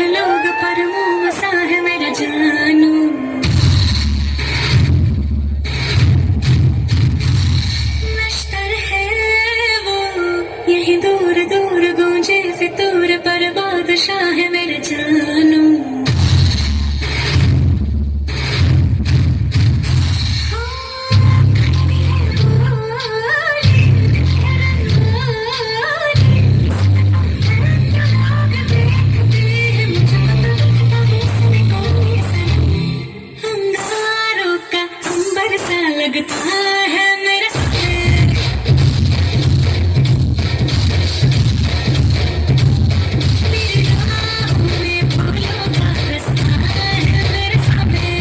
लोग पर मुंह मसा है मेरा जानू। नश्तर है वो यही दूर दूर गूंजे फितूर पर बादशाह है मेरा जानू। सा लगता है मेरे मेरी राहों में फूलों का रास्ता है मेरे सामने।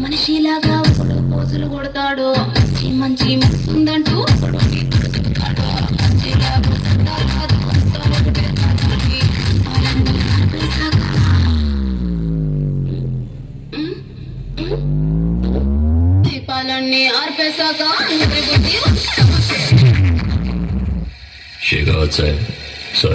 మనిషిలాగా ఒకడు పోజులు కొడతాడు, మంచి మంచి మనసుందంటూ ఒకడు దీపాలన్నీ ఆర్పేశాక शेगावचा आहे. सॉरी.